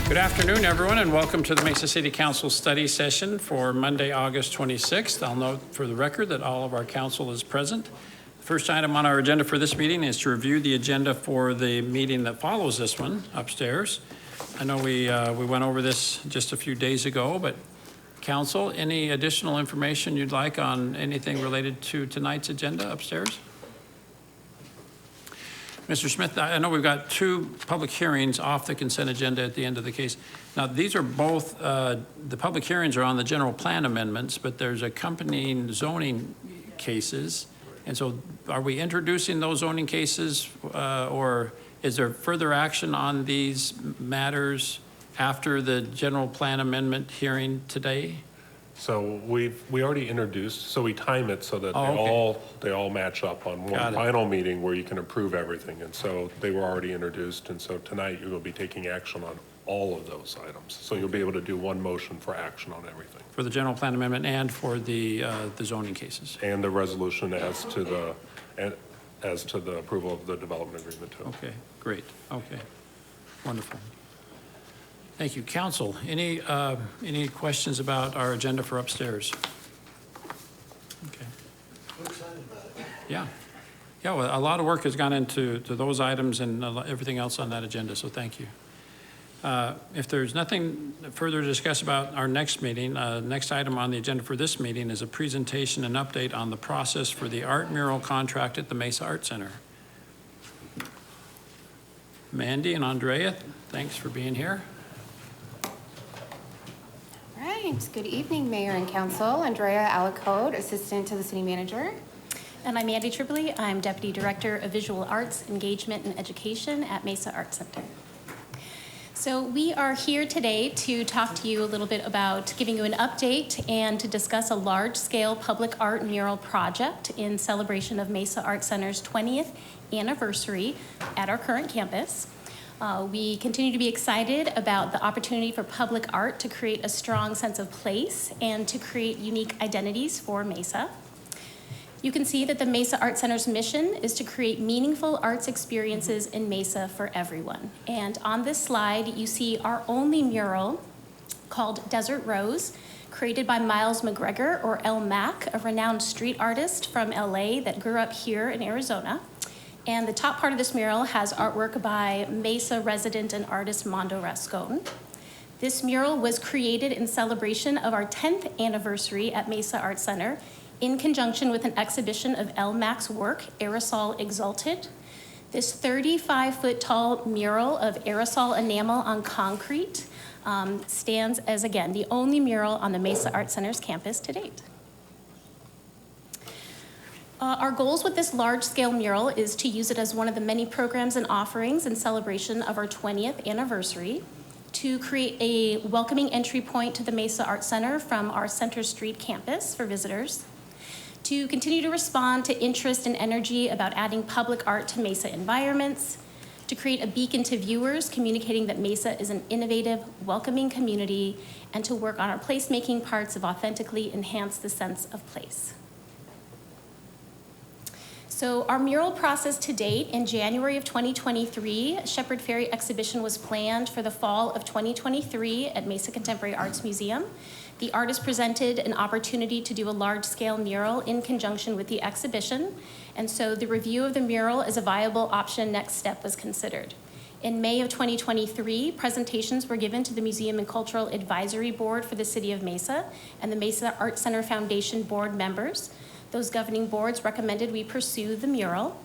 Good afternoon, everyone, and welcome to the Mesa City Council study session for Monday, August 26th. I'll note for the record that all of our council is present. The first item on our agenda for this meeting is to review the agenda for the meeting that follows this one upstairs. I know we went over this just a few days ago, but council, any additional information you'd like on anything related to tonight's agenda upstairs? Mr. Smith, I know we've got two public hearings off the consent agenda at the end of the case. Now, these are both, the public hearings are on the general plan amendments, but there's accompanying zoning cases. And so are we introducing those zoning cases or is there further action on these matters after the general plan amendment hearing today? So we already introduced, so we time it so that they all match up on one final meeting where you can approve everything. And so they were already introduced. And so tonight you will be taking action on all of those items. So you'll be able to do one motion for action on everything. For the general plan amendment and for the zoning cases. And the resolution as to the approval of the development agreement too. Okay, great. Okay, wonderful. Thank you. Council, any questions about our agenda for upstairs? Okay. Yeah. Yeah, well, a lot of work has gone into those items and everything else on that agenda, so thank you. If there's nothing further to discuss about our next meeting, next item on the agenda for this meeting is a presentation and update on the process for the art mural contract at the Mesa Art Center. Mandy and Andrea, thanks for being here. Good evening, Mayor and Council. Andrea Alicode, Assistant to the City Manager. And I'm Mandy Tripoli. I'm Deputy Director of Visual Arts, Engagement, and Education at Mesa Art Center. So we are here today to talk to you a little bit about giving you an update and to discuss a large-scale public art mural project in celebration of Mesa Art Center's 20th anniversary at our current campus. We continue to be excited about the opportunity for public art to create a strong sense of place and to create unique identities for Mesa. You can see that the Mesa Art Center's mission is to create meaningful arts experiences in Mesa for everyone. And on this slide, you see our only mural called Desert Rose, created by Miles McGregor, or El Mac, a renowned street artist from LA that grew up here in Arizona. And the top part of this mural has artwork by Mesa resident and artist Mondo Rascon. This mural was created in celebration of our 10th anniversary at Mesa Art Center in conjunction with an exhibition of El Mac's work, Aerosol Exalted. This 35-foot tall mural of aerosol enamel on concrete stands as, again, the only mural on the Mesa Art Center's campus to date. Our goals with this large-scale mural is to use it as one of the many programs and offerings in celebration of our 20th anniversary, to create a welcoming entry point to the Mesa Art Center from our Center Street campus for visitors, to continue to respond to interest and energy about adding public art to Mesa environments, to create a beacon to viewers communicating that Mesa is an innovative, welcoming community, and to work on our placemaking parts of authentically enhance the sense of place. So our mural process to date, in January of 2023, Shepard Fairey exhibition was planned for the fall of 2023 at Mesa Contemporary Arts Museum. The artist presented an opportunity to do a large-scale mural in conjunction with the exhibition, and so the review of the mural as a viable option next step was considered. In May of 2023, presentations were given to the Museum and Cultural Advisory Board for the City of Mesa and the Mesa Art Center Foundation board members. Those governing boards recommended we pursue the mural.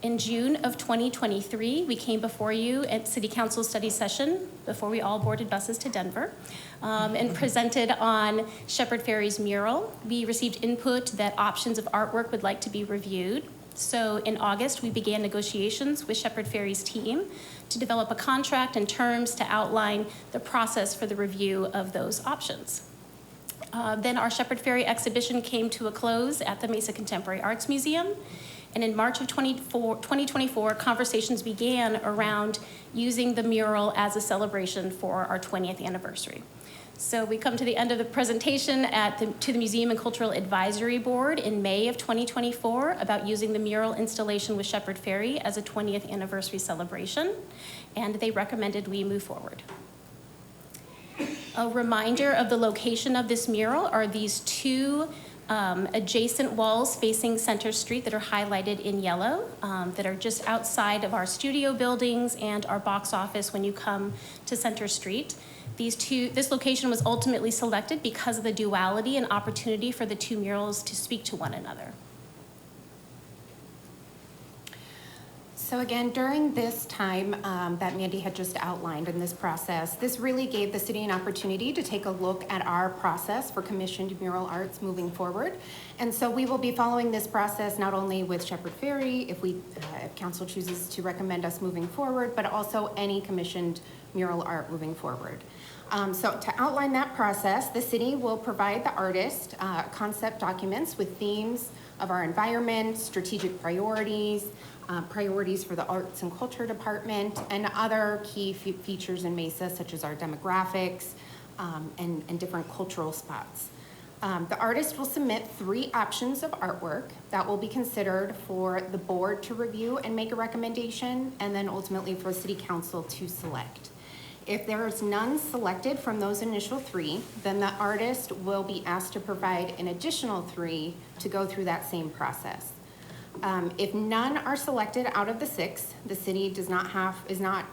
In June of 2023, we came before you at City Council study session before we all boarded buses to Denver and presented on Shepard Fairey's mural. We received input that options of artwork would like to be reviewed. So in August, we began negotiations with Shepard Fairey's team to develop a contract and terms to outline the process for the review of those options. Then our Shepard Fairey exhibition came to a close at the Mesa Contemporary Arts Museum. And in March of 2024, conversations began around using the mural as a celebration for our 20th anniversary. So we come to the end of the presentation to the Museum and Cultural Advisory Board in May of 2024 about using the mural installation with Shepard Fairey as a 20th anniversary celebration, and they recommended we move forward. A reminder of the location of this mural are these two adjacent walls facing Center Street that are highlighted in yellow, that are just outside of our studio buildings and our box office when you come to Center Street. This location was ultimately selected because of the duality and opportunity for the two murals to speak to one another. So again, during this time that Mandy had just outlined in this process, this really gave the city an opportunity to take a look at our process for commissioned mural arts moving forward. And so we will be following this process not only with Shepherd Ferry, if council chooses to recommend us moving forward, but also any commissioned mural art moving forward. So to outline that process, the city will provide the artist concept documents with themes of our environment, strategic priorities, priorities for the Arts and Culture Department, and other key features in Mesa, such as our demographics and different cultural spots. The artist will submit 3 options of artwork that will be considered for the board to review and make a recommendation, and then ultimately for City Council to select. If there is none selected from those initial 3, then the artist will be asked to provide an additional 3 to go through that same process. If none are selected out of the 6, the city is not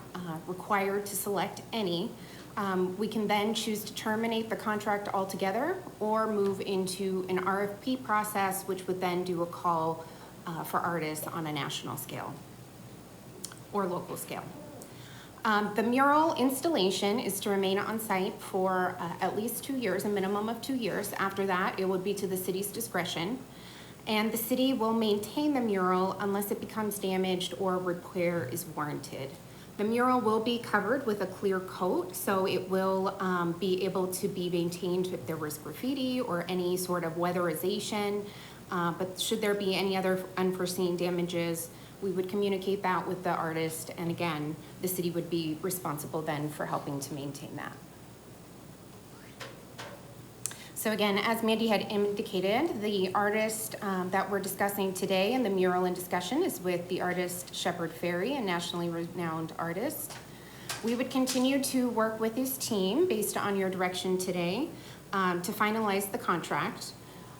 required to select any. We can then choose to terminate the contract altogether or move into an RFP process, which would then do a call for artists on a national scale or local scale. The mural installation is to remain on site for at least 2 years, a minimum of 2 years. After that, it would be to the city's discretion. And the city will maintain the mural unless it becomes damaged or repair is warranted. The mural will be covered with a clear coat, so it will be able to be maintained if there was graffiti or any sort of weatherization. But should there be any other unforeseen damages, we would communicate that with the artist, and again, the city would be responsible then for helping to maintain that. So again, as Mandy had indicated, the artist that we're discussing today and the mural in discussion is with the artist Shepherd Ferry, a nationally renowned artist. We would continue to work with his team based on your direction today to finalize the contract.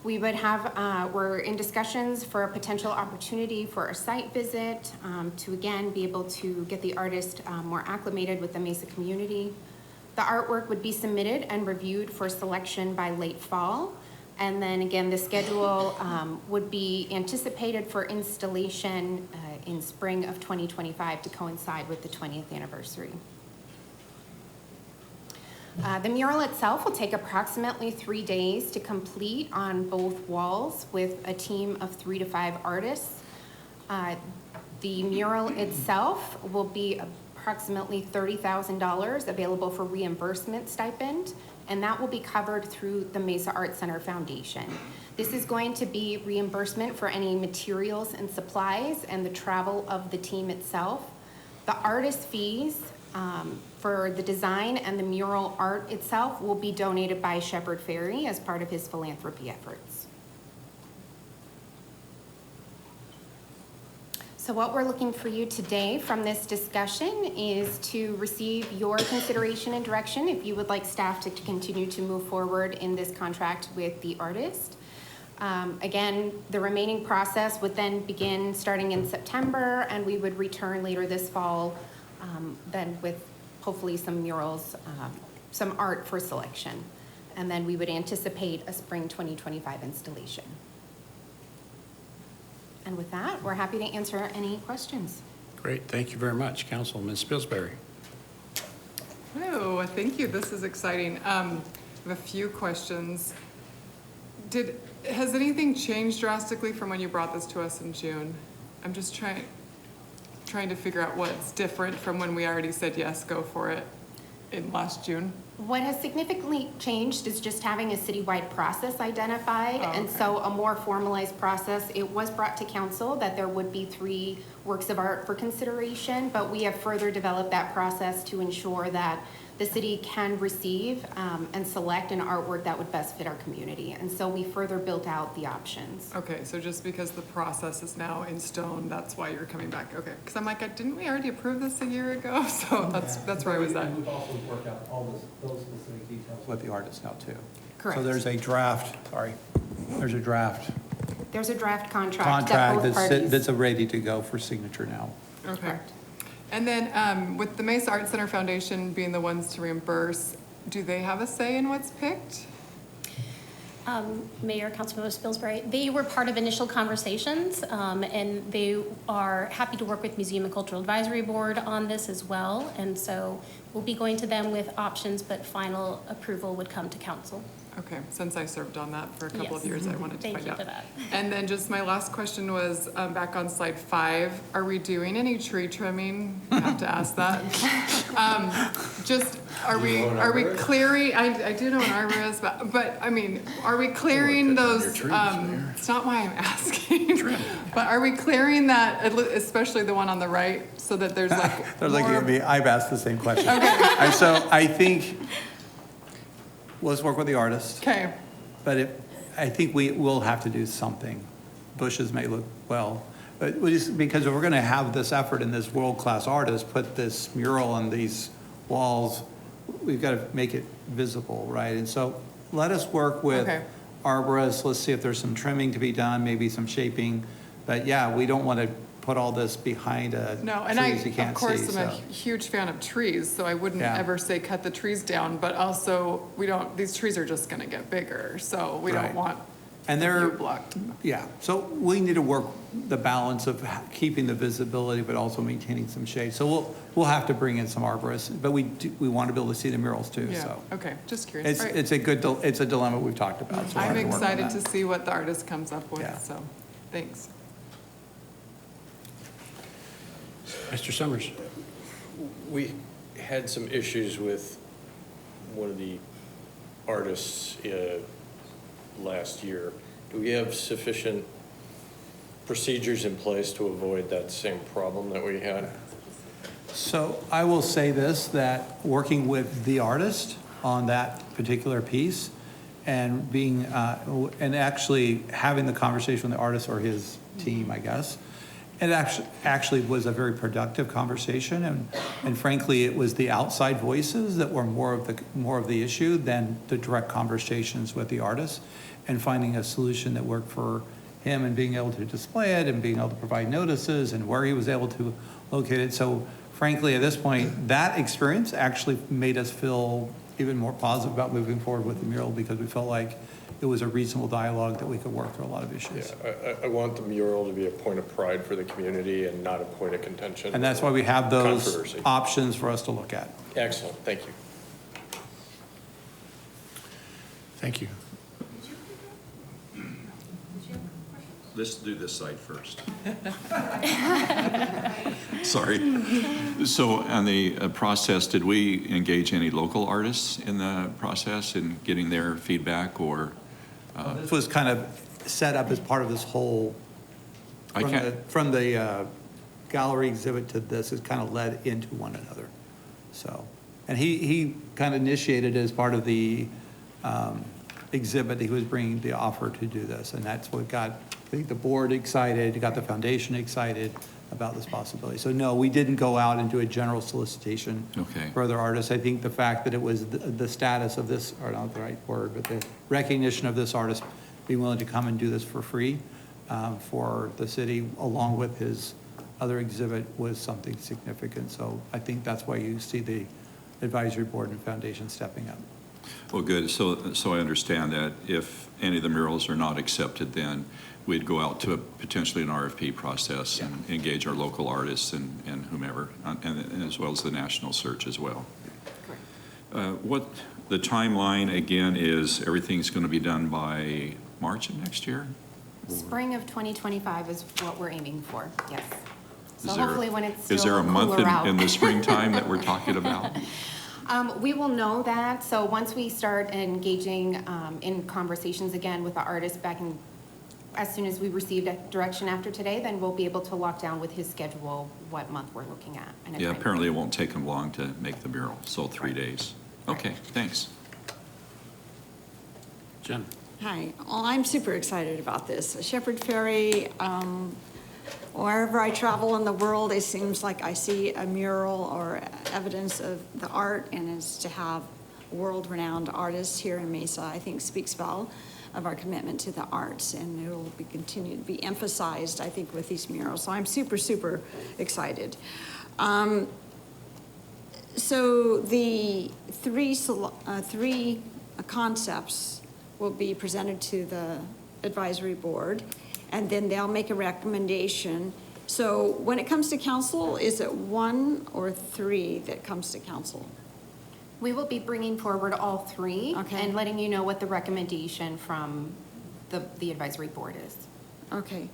We would have, we're in discussions for a potential opportunity for a site visit to again be able to get the artist more acclimated with the Mesa community. The artwork would be submitted and reviewed for selection by late fall. And then again, the schedule would be anticipated for installation in spring of 2025 to coincide with the 20th anniversary. The mural itself will take approximately 3 days to complete on both walls with a team of 3 to 5 artists. The mural itself will be approximately $30,000 available for reimbursement stipend, and that will be covered through the Mesa Art Center Foundation. This is going to be reimbursement for any materials and supplies and the travel of the team itself. The artist fees for the design and the mural art itself will be donated by Shepherd Ferry as part of his philanthropy efforts. So what we're looking for you today from this discussion is to receive your consideration and direction if you would like staff to continue to move forward in this contract with the artist. Again, the remaining process would then begin starting in September, and we would return later this fall then with hopefully some murals, some art for selection. And then we would anticipate a spring 2025 installation. And with that, we're happy to answer any questions. Great, thank you very much. Council, Ms. Pillsbury. Hello, thank you. This is exciting. I have a few questions. Has anything changed drastically from when you brought this to us in June? I'm just trying to figure out what's different from when we already said yes, go for it in last June. What has significantly changed is just having a citywide process identified, Oh, and okay. so a more formalized process. It was brought to council that there would be 3 works of art for consideration, but we have further developed that process to ensure that the city can receive and select an artwork that would best fit our community. And so we further built out the options. Okay, so just because the process is now in stone, that's why you're coming back, okay? Because I'm like, didn't we already approve this a year ago? So that's where I was at. We've also worked out all those specific details with the artist now, too. Correct. So there's a draft, there's a draft There's a draft contract that contract both parties. that's ready to go for signature now. Okay. Correct. And then with the Mesa Art Center Foundation being the ones to reimburse, do they have a say in what's picked? Mayor, Councilmember Spilsbury, they were part of initial conversations, and they are happy to work with Museum and Cultural Advisory Board on this as well. And so we'll be going to them with options, but final approval would come to council. Okay, since I served on that for a couple of Yes. years, I wanted to Thank find you out. for that. And then just my last question was, back on slide 5, are we doing any tree trimming? I have to ask that. Just, are we clearing, I do know an arborist, but I mean, are we clearing those, it's not why I'm asking. But are we clearing that, especially the one on the right, so that there's like They're looking more- at me, I've asked the same question. And so I think, let's work with the artist, Okay, but I think we will have to do something. Bushes may look well, but we just, because if we're gonna have this effort and this world-class artist put this mural on these walls, we've got to make it visible, right? And so let us work with Okay. arborists, let's see if there's some trimming to be done, maybe some shaping. But yeah, we don't want to put all this behind no, and I, trees you of can't see, course, am a so. huge fan of trees, so I wouldn't Yeah. ever say cut the trees down, but also, these trees are just gonna get bigger, so we don't Right. want And the they're, view blocked. yeah, so we need to work the balance of keeping the visibility, but also maintaining some shade. So we'll have to bring in some arborists, but we want to be able to see the murals too, Yeah, so. okay, just curious. All right. It's a dilemma we've talked about, so we'll I'm have to work on excited that. to see what the artist comes up Yeah. with, so, thanks. Mr. Summers? We had some issues with one of the artists last year. Do we have sufficient procedures in place to avoid that same problem that we had? So I will say this, that working with the artist on that particular piece and being, and actually having the conversation with the artist or his team, I guess, it actually was a very productive conversation, and frankly, it was the outside voices that were more of the issue than the direct conversations with the artist, and finding a solution that worked for him and being able to display it and being able to provide notices and where he was able to locate it. So frankly, at this point, that experience actually made us feel even more positive about moving forward with the mural, because we felt like it was a reasonable dialogue that we could work through a lot of issues. Yeah, I want the mural to be a point of pride for the community and not a point of contention. And that's why we have those Controversy. options for us to look at. Excellent, thank you. Thank you. Let's do this side first. Sorry. So on the process, did we engage any local artists in the process in getting their feedback, or? This was kind of set up as part of this whole, I can't, from the gallery exhibit to this, it kind of led into one another. So, and he kind of initiated as part of the exhibit, he was bringing the offer to do this, and that's what got, I think, the board excited, got the foundation excited about this possibility. So no, we didn't go out and do a general solicitation Okay. for other artists. I think the fact that it was the status of this, or not the right word, but the recognition of this artist being willing to come and do this for free for the city, along with his other exhibit, was something significant. So I think that's why you see the advisory board and foundation stepping up. well, good. So I understand that if any of the murals are not accepted, then we'd go out to potentially an RFP process and engage our local artists and whomever, and as well as the national search as well. What the timeline, again, is everything's going to be done by March of next year? Spring of 2025 is what we're aiming for, yes. So Is there- hopefully when it's Is there still a month cooler out. in the springtime that we're talking about? We will know that, so once we start engaging in conversations again with the artist back in as soon as we receive direction after today, then we'll be able to lock down with his schedule what month we're looking at. and a Yeah, time. apparently it won't take them long to make the mural, so 3 days. Okay, thanks. Jen? Hi, well, I'm super excited about this. Shepherd Ferry, wherever I travel in the world, it seems like I see a mural or evidence of the art, and it's to have world-renowned artists here in Mesa, I think speaks well of our commitment to the arts, and it will be continued to be emphasized, I think, with these murals. So I'm super, super excited. So the three concepts will be presented to the advisory board, and then they'll make a recommendation. So when it comes to council, is it 1 or 3 that comes to council? We will be bringing forward all 3. Okay. And letting you know what the recommendation from the advisory board is. Okay.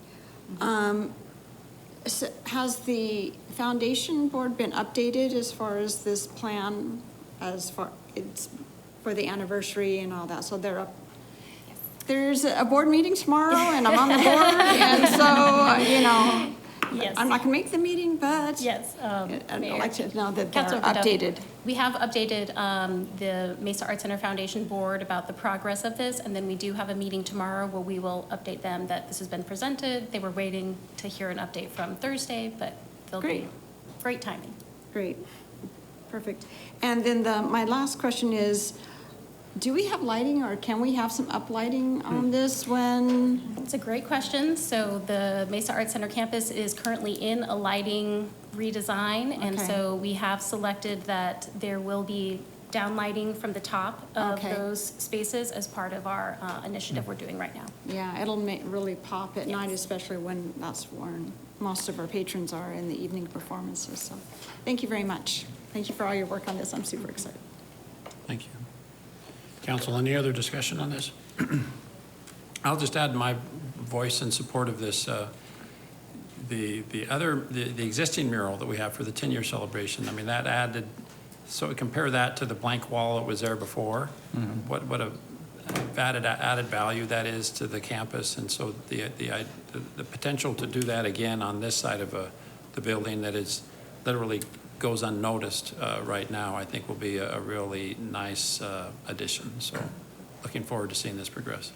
So has the foundation board been updated as far as this plan, it's for the anniversary and all that? So they're up. There's a board meeting tomorrow, and I'm on the board, and so, Yes. I'm not gonna make the meeting, but Yes. I'd Mayor. like to know that they're Councilmember Duffy. updated. We have updated the Mesa Arts Center Foundation Board about the progress of this, and then we do have a meeting tomorrow where we will update them that this has been presented. They were waiting to hear an update from Thursday, but they'll be great timing. Great, perfect. And then my last question is, do we have lighting, or can we have some uplighting on this when? It's a great question. So the Mesa Arts Center campus is currently in a lighting redesign, and Okay. so we have selected that there will be down lighting from the top of Okay. those spaces as part of our initiative we're doing right now. Yeah, it'll really pop at night, especially when that's when most of our patrons are in the evening performances. So, thank you very much. Thank you for all your work on this. I'm super excited. Thank you. Council, any other discussion on this? I'll just add my voice in support of this. The existing mural that we have for the 10-year celebration, I mean, that added, so compare that to the blank wall that was there before. What a added value that is to the campus. And so the potential to do that again on this side of the building that is literally goes unnoticed right now, I think will be a really nice addition. So looking forward to seeing this progress.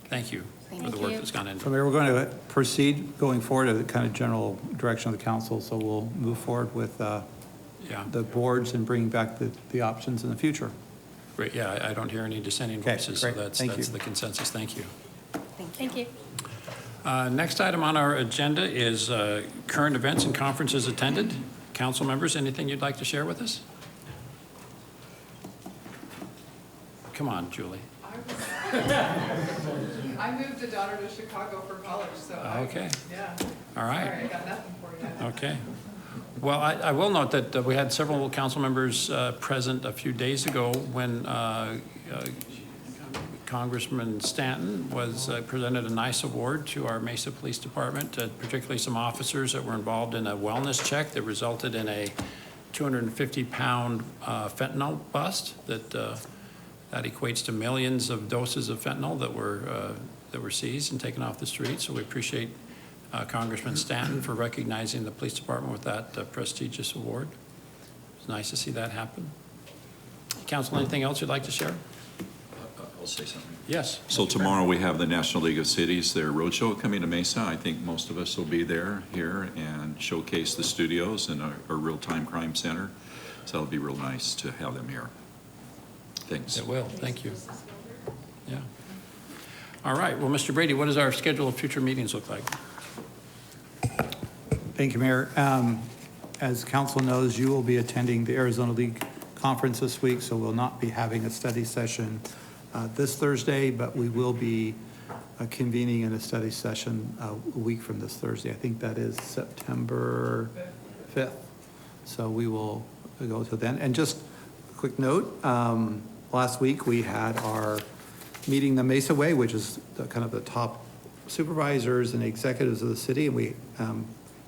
Thank you for the work that's gone into it. So Mayor, we're going to proceed going forward to the kind of general direction of the council, so we'll move forward with Yeah, the boards and bringing back the options in the future. great. Yeah, I don't hear any dissenting Okay, voices, so great. Thank you. that's the consensus. Thank you. Thank you. Next item on our agenda is current events and conferences attended. Council members, anything you'd like to share with us? Come on, Julie. I moved a daughter to Chicago for college, so. Okay. Yeah. All right. Sorry, I got nothing for you. Okay. Well, I will note that we had several council members present a few days ago when Congressman Stanton was presented a nice award to our Mesa Police Department, particularly some officers that were involved in a wellness check that resulted in a 250-pound fentanyl bust that equates to millions of doses of fentanyl that were seized and taken off the street. So we appreciate Congressman Stanton for recognizing the police department with that prestigious award. It's nice to see that happen. Council, anything else you'd like to share? I'll say something. Yes. So tomorrow we have the National League of Cities, their roadshow coming to Mesa. I think most of us will be there here and showcase the studios and our real-time crime center. So it'll be real nice to have them here. Thanks. It will. Thank you. Yeah. All right. Well, Mr. Brady, what does our schedule of future meetings look like? Thank you, Mayor. As council knows, you will be attending the Arizona League Conference this week, so we'll not be having a study session this Thursday, but we will be convening in a study session a week from this Thursday. I think that is September 5th. So we will go to then. And just a quick note, last week we had our meeting the Mesa Way, which is kind of the top supervisors and executives of the city, and we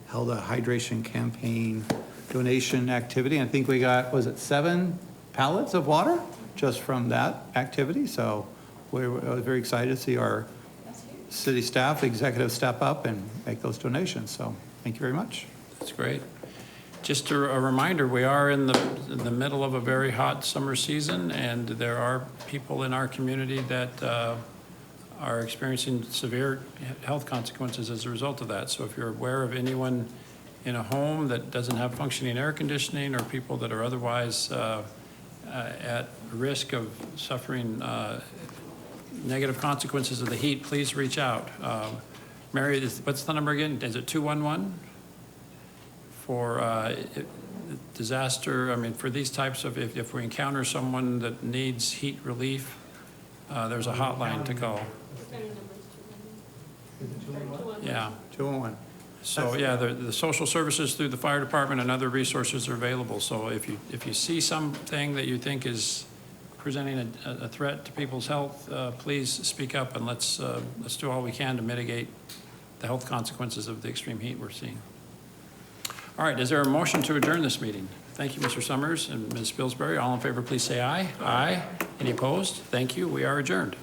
held a hydration campaign donation activity. I think we got, was it 7 pallets of water just from that activity? So I was very excited to see our city staff, executive step up and make those donations. So thank you very much. That's great. Just a reminder, we are in the middle of a very hot summer season, and there are people in our community that are experiencing severe health consequences as a result of that. So if you're aware of anyone in a home that doesn't have functioning air conditioning, or people that are otherwise at risk of suffering negative consequences of the heat, please reach out. Mary, what's the number again? Is it 211? For disaster, I mean, for these types of, if we encounter someone that needs heat relief, there's a hotline to call. Yeah. 211. So, yeah, the social services through the fire department and other resources are available. So if you see something that you think is presenting a threat to people's health, please speak up, and let's do all we can to mitigate the health consequences of the extreme heat we're seeing. All right, is there a motion to adjourn this meeting? Thank you, Mr. Summers and Ms. Spilsbury. All in favor, please say aye. Aye. Any opposed? Thank you. We are adjourned.